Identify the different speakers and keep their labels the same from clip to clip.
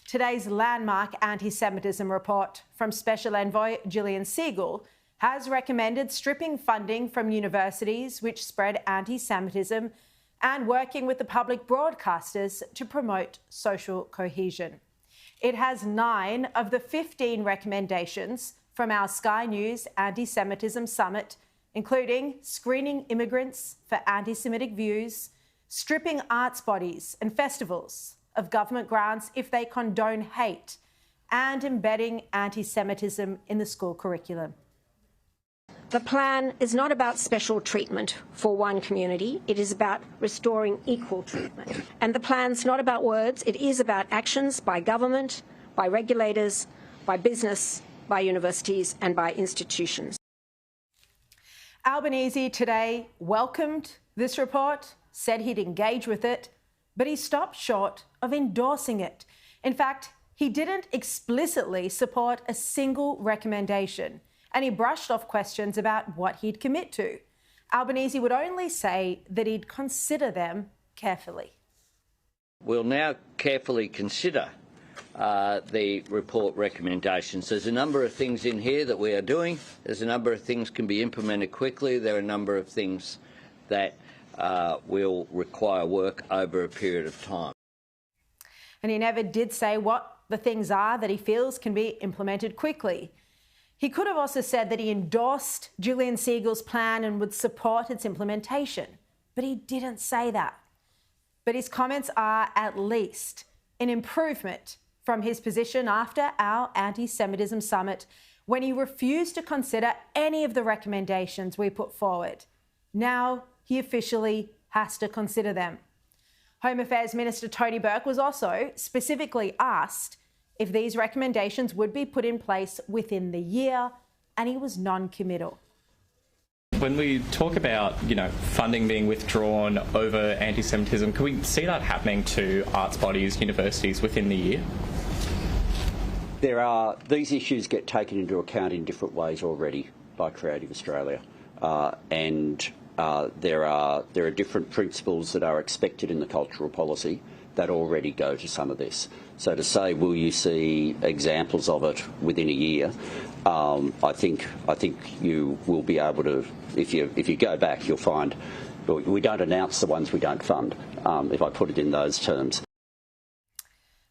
Speaker 1: Today's landmark anti-Semitism report from Special Envoy Gillian Segal has recommended stripping funding from universities which spread anti-Semitism and working with the public broadcasters to promote social cohesion. It has 9 of the 15 recommendations from our Sky News Anti-Semitism Summit, including screening immigrants for anti-Semitic views, stripping arts bodies and festivals of government grants if they condone hate, and embedding anti-Semitism in the school curriculum.
Speaker 2: The plan is not about special treatment for one community. It is about restoring equal treatment. And the plan's not about words. It is about actions by government, by regulators, by business, by universities and by institutions.
Speaker 1: Albanese today welcomed this report, said he'd engage with it, but he stopped short of endorsing it. In fact, he didn't explicitly support a single recommendation, and he brushed off questions about what he'd commit to. Albanese would only say that he'd consider them carefully.
Speaker 3: We'll now carefully consider the report recommendations. There's a number of things in here that we are doing. There's a number of things can be implemented quickly. There are a number of things that will require work over a period of time.
Speaker 1: And he never did say what the things are that he feels can be implemented quickly. He could have also said that he endorsed Gillian Segal's plan and would support its implementation, but he didn't say that. But his comments are at least an improvement from his position after our Anti-Semitism Summit, when he refused to consider any of the recommendations we put forward. Now he officially has to consider them. Home Affairs Minister Tony Burke was also specifically asked if these recommendations would be put in place within the year, and he was non-committal.
Speaker 4: When we talk about, funding being withdrawn over anti-Semitism, can we see that happening to arts bodies, universities within the year?
Speaker 5: These issues get taken into account in different ways already by Creative Australia, and there are different principles that are expected in the cultural policy that already go to some of this. So to say, will you see examples of it within a year? I think you will be able to. If you go back, you'll find we don't announce the ones we don't fund. If I put it in those terms.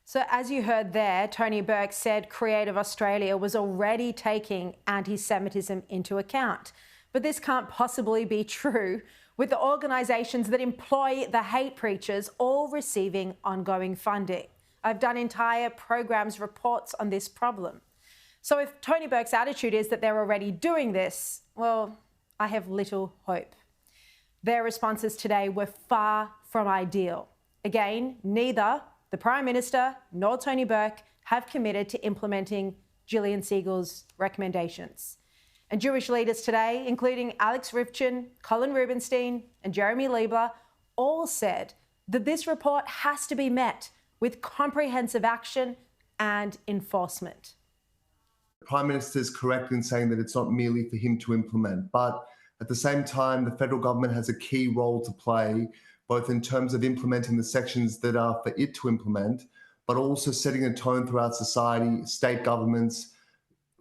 Speaker 1: So as you heard there, Tony Burke said Creative Australia was already taking anti-Semitism into account. But this can't possibly be true with the organisations that employ the hate preachers all receiving ongoing funding. I've done entire programs, reports on this problem. So if Tony Burke's attitude is that they're already doing this, well, I have little hope. Their responses today were far from ideal. Again, neither the Prime Minister nor Tony Burke have committed to implementing Gillian Segal's recommendations. And Jewish leaders today, including Alex Rifchin, Colin Rubenstein and Jeremy Lieber, all said that this report has to be met with comprehensive action and enforcement.
Speaker 6: The Prime Minister is correct in saying that it's not merely for him to implement, but at the same time, the federal government has a key role to play, both in terms of implementing the sections that are for it to implement, but also setting a tone throughout society, state governments,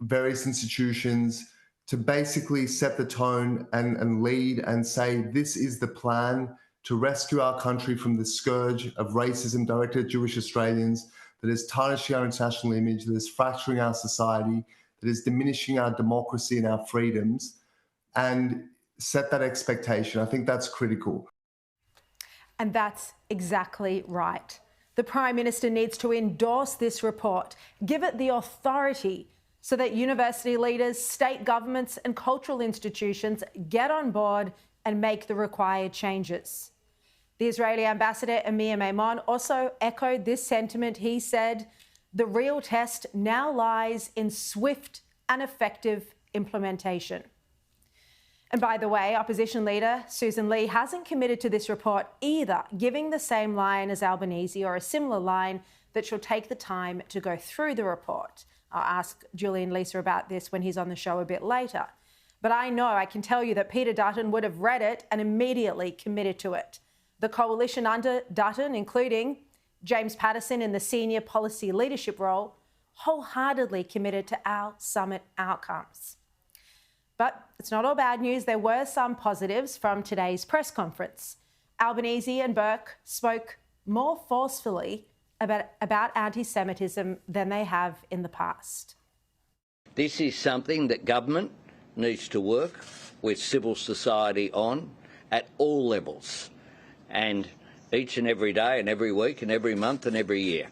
Speaker 6: various institutions, to basically set the tone and lead and say, this is the plan to rescue our country from the scourge of racism directed at Jewish Australians that is tarnishing our international image, that is fracturing our society, that is diminishing our democracy and our freedoms, and set that expectation. I think that's critical.
Speaker 1: And that's exactly right. The Prime Minister needs to endorse this report, give it the authority so that university leaders, state governments and cultural institutions get on board and make the required changes. The Israeli ambassador Amir Maimon also echoed this sentiment. He said, the real test now lies in swift and effective implementation. And by the way, opposition leader Susan Lee hasn't committed to this report either, giving the same line as Albanese or a similar line that she'll take the time to go through the report. I'll ask Julian Leeser about this when he's on the show a bit later. But I can tell you that Peter Dutton would have read it and immediately committed to it. The coalition under Dutton, including James Patterson, in the senior policy leadership role, wholeheartedly committed to our summit outcomes. But it's not all bad news. There were some positives from today's press conference. Albanese and Burke spoke more forcefully about anti-Semitism than they have in the past.
Speaker 3: This is something that government needs to work with civil society on at all levels, and each and every day and every week and every month and every year,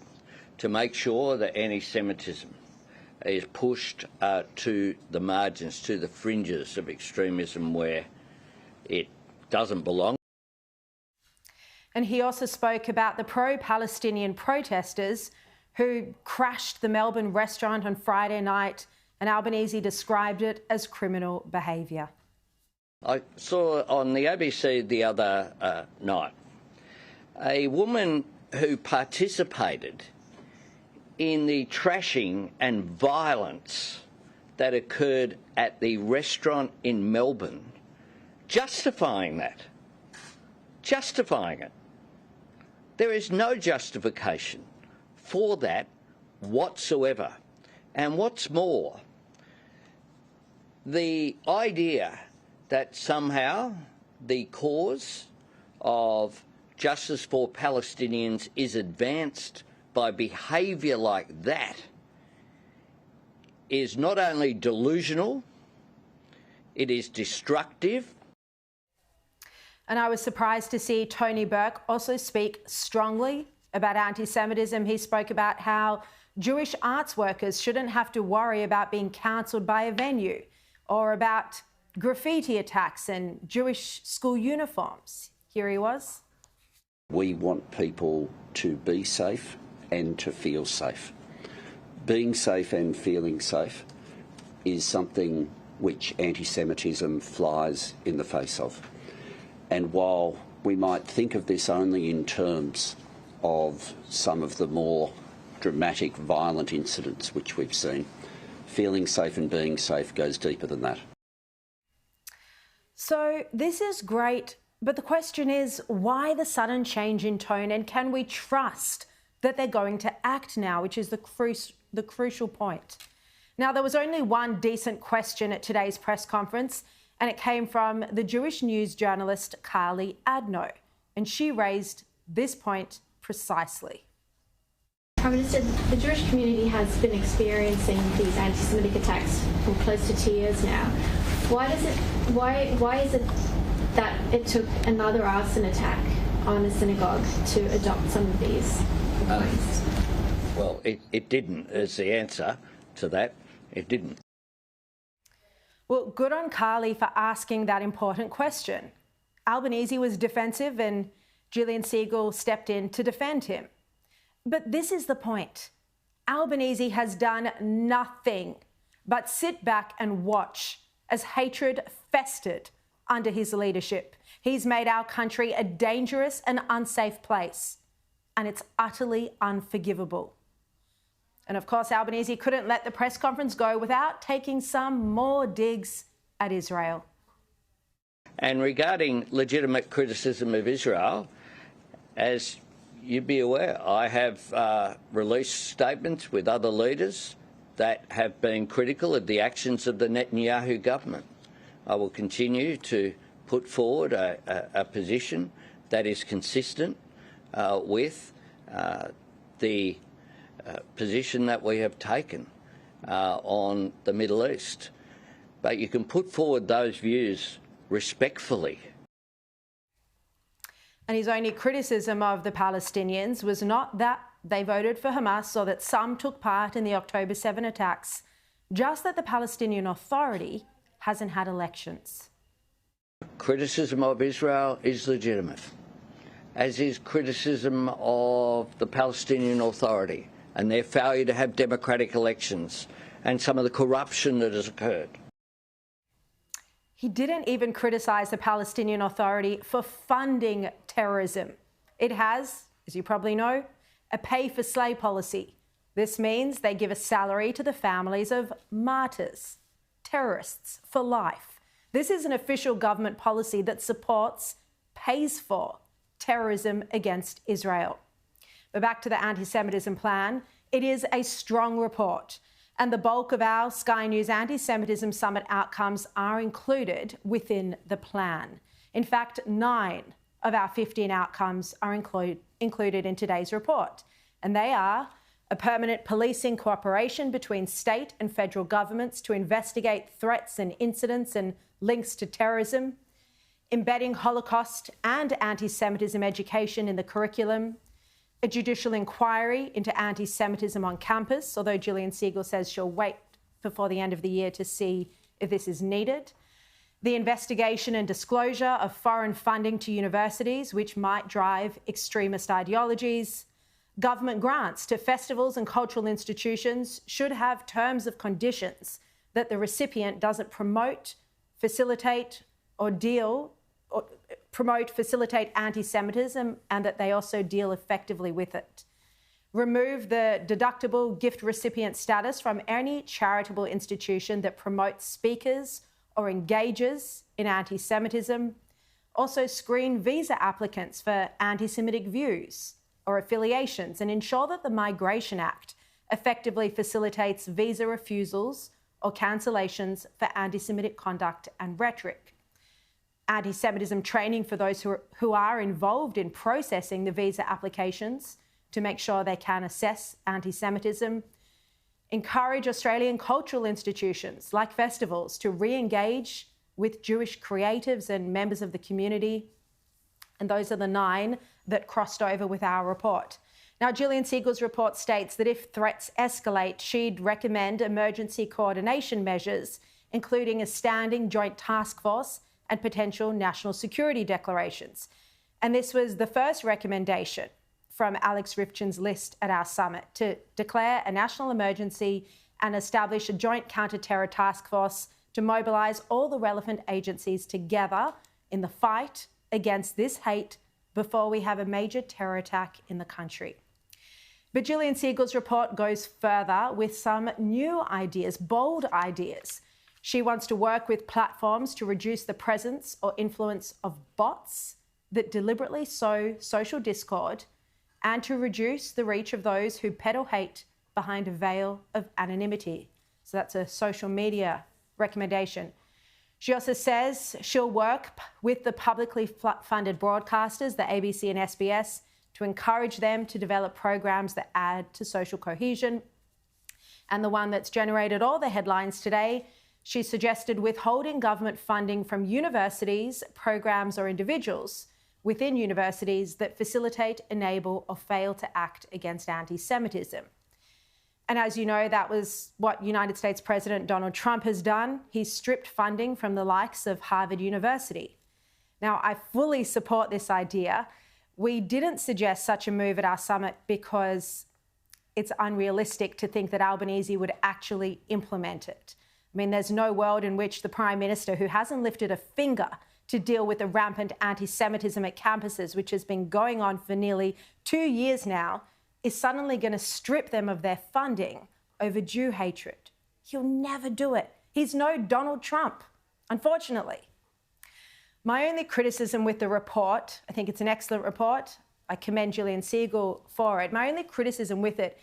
Speaker 3: to make sure that anti-Semitism is pushed to the margins, to the fringes of extremism where it doesn't belong.
Speaker 1: And he also spoke about the pro-Palestinian protesters who crashed the Melbourne restaurant on Friday night, and Albanese described it as criminal behaviour.
Speaker 3: I saw on the ABC the other night a woman who participated in the trashing and violence that occurred at the restaurant in Melbourne, justifying that. Justifying it. There is no justification for that whatsoever. And what's more, the idea that somehow the cause of justice for Palestinians is advanced by behaviour like that is not only delusional, it is destructive.
Speaker 1: And I was surprised to see Tony Burke also speak strongly about anti-Semitism. He spoke about how Jewish arts workers shouldn't have to worry about being cancelled by a venue, or about graffiti attacks and Jewish school uniforms. Here he was.
Speaker 5: We want people to be safe and to feel safe. Being safe and feeling safe is something which anti-Semitism flies in the face of. And while we might think of this only in terms of some of the more dramatic, violent incidents which we've seen, feeling safe and being safe goes deeper than that.
Speaker 1: So this is great, but the question is, why the sudden change in tone, and can we trust that they're going to act now, which is the crucial point. Now, there was only one decent question at today's press conference, and it came from the Jewish news journalist Carly Adno, and she raised this point precisely.
Speaker 7: Prime Minister, the Jewish community has been experiencing these anti-Semitic attacks for close to 2 years now. Why is it that it took another arson attack on a synagogue to adopt some of these points?
Speaker 3: Well, it didn't, is the answer to that. It didn't.
Speaker 1: Well, good on Carly for asking that important question. Albanese was defensive and Gillian Segal stepped in to defend him. But this is the point. Albanese has done nothing but sit back and watch as hatred festered under his leadership. He's made our country a dangerous and unsafe place, and it's utterly unforgivable. And of course, Albanese couldn't let the press conference go without taking some more digs at Israel.
Speaker 3: And regarding legitimate criticism of Israel, as you'd be aware, I have released statements with other leaders that have been critical of the actions of the Netanyahu government. I will continue to put forward a position that is consistent with the position that we have taken on the Middle East. But you can put forward those views respectfully.
Speaker 1: And his only criticism of the Palestinians was not that they voted for Hamas or that some took part in the October 7 attacks, just that the Palestinian Authority hasn't had elections.
Speaker 3: Criticism of Israel is legitimate, as is criticism of the Palestinian Authority and their failure to have democratic elections and some of the corruption that has occurred.
Speaker 1: He didn't even criticise the Palestinian Authority for funding terrorism. It has, as you probably know, a pay-for-slay policy. This means they give a salary to the families of martyrs, terrorists for life. This is an official government policy that supports, pays for terrorism against Israel. But back to the anti-Semitism plan, it is a strong report. And the bulk of our Sky News Anti-Semitism Summit outcomes are included within the plan. In fact, 9 of our 15 outcomes are included in today's report. And they are a permanent policing cooperation between state and federal governments to investigate threats and incidents and links to terrorism, embedding Holocaust and anti-Semitism education in the curriculum, a judicial inquiry into anti-Semitism on campus, although Gillian Siegel says she'll wait before the end of the year to see if this is needed, the investigation and disclosure of foreign funding to universities, which might drive extremist ideologies. Government grants to festivals and cultural institutions should have terms of conditions that the recipient doesn't promote, facilitate anti-Semitism, and that they also deal effectively with it. Remove the deductible gift recipient status from any charitable institution that promotes speakers or engages in anti-Semitism. Also screen visa applicants for anti-Semitic views or affiliations, and ensure that the Migration Act effectively facilitates visa refusals or cancellations for anti-Semitic conduct and rhetoric. Anti-Semitism training for those who are involved in processing the visa applications to make sure they can assess anti-Semitism. Encourage Australian cultural institutions like festivals to re-engage with Jewish creatives and members of the community. And those are the 9 that crossed over with our report. Now, Gillian Siegel's report states that if threats escalate, she'd recommend emergency coordination measures, including a standing joint task force and potential national security declarations. And this was the first recommendation from Alex Rifchin's list at our summit, to declare a national emergency and establish a joint counter-terror task force to mobilise all the relevant agencies together in the fight against this hate before we have a major terror attack in the country. But Gillian Siegel's report goes further with some new ideas, bold ideas. She wants to work with platforms to reduce the presence or influence of bots that deliberately sow social discord, and to reduce the reach of those who peddle hate behind a veil of anonymity. So that's a social media recommendation. She also says she'll work with the publicly funded broadcasters, the ABC and SBS, to encourage them to develop programs that add to social cohesion. And the one that's generated all the headlines today, she suggested withholding government funding from universities, programs or individuals within universities that facilitate, enable or fail to act against anti-Semitism. And as you know, that was what United States President Donald Trump has done. He's stripped funding from the likes of Harvard University. Now, I fully support this idea. We didn't suggest such a move at our summit because it's unrealistic to think that Albanese would actually implement it. I mean, there's no world in which the Prime Minister, who hasn't lifted a finger to deal with the rampant anti-Semitism at campuses, which has been going on for nearly 2 years now, is suddenly going to strip them of their funding over Jew hatred. He'll never do it. He's no Donald Trump, unfortunately. My only criticism with the report, I think it's an excellent report. I commend Gillian Siegel for it. My only criticism with it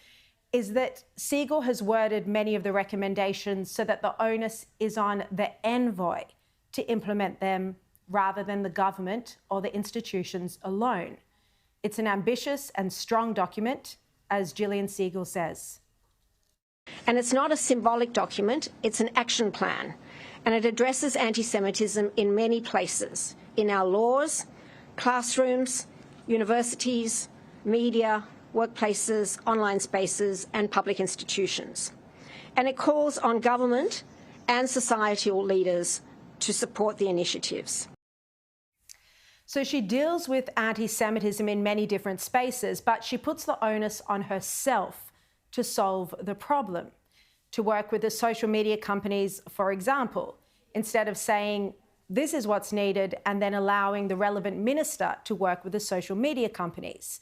Speaker 1: is that Siegel has worded many of the recommendations so that the onus is on the envoy to implement them rather than the government or the institutions alone. It's an ambitious and strong document, as Gillian Siegel says.
Speaker 2: And it's not a symbolic document, it's an action plan. And it addresses anti-Semitism in many places, in our laws, classrooms, universities, media, workplaces, online spaces, and public institutions. And it calls on government and societal leaders to support the initiatives.
Speaker 1: So she deals with anti-Semitism in many different spaces, but she puts the onus on herself to solve the problem, to work with the social media companies, for example, instead of saying this is what's needed and then allowing the relevant minister to work with the social media companies.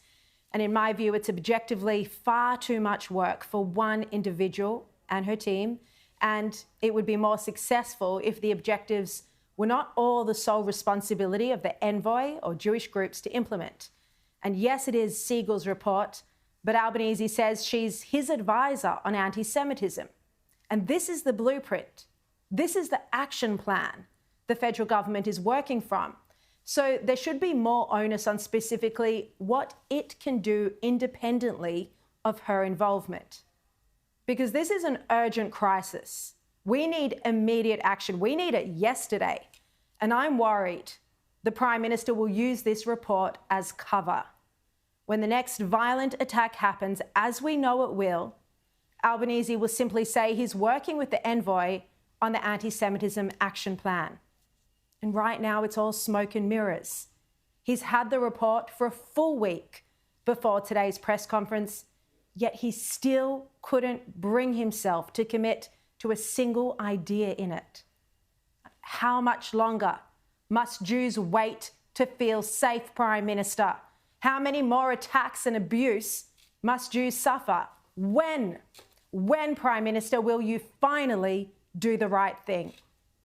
Speaker 1: And in my view, it's objectively far too much work for one individual and her team, and it would be more successful if the objectives were not all the sole responsibility of the envoy or Jewish groups to implement. And yes, it is Siegel's report, But Albanese says she's his advisor on anti-Semitism. And this is the blueprint. This is the action plan the federal government is working from. So there should be more onus on specifically what it can do independently of her involvement. Because this is an urgent crisis. We need immediate action. We need it yesterday. And I'm worried the Prime Minister will use this report as cover. When the next violent attack happens, as we know it will, Albanese will simply say he's working with the envoy on the anti-Semitism action plan. And right now it's all smoke and mirrors. He's had the report for a full week before today's press conference, yet he still couldn't bring himself to commit to a single idea in it. How much longer must Jews wait to feel safe, Prime Minister? How many more attacks and abuse must Jews suffer? When, Prime Minister, will you finally do the right thing?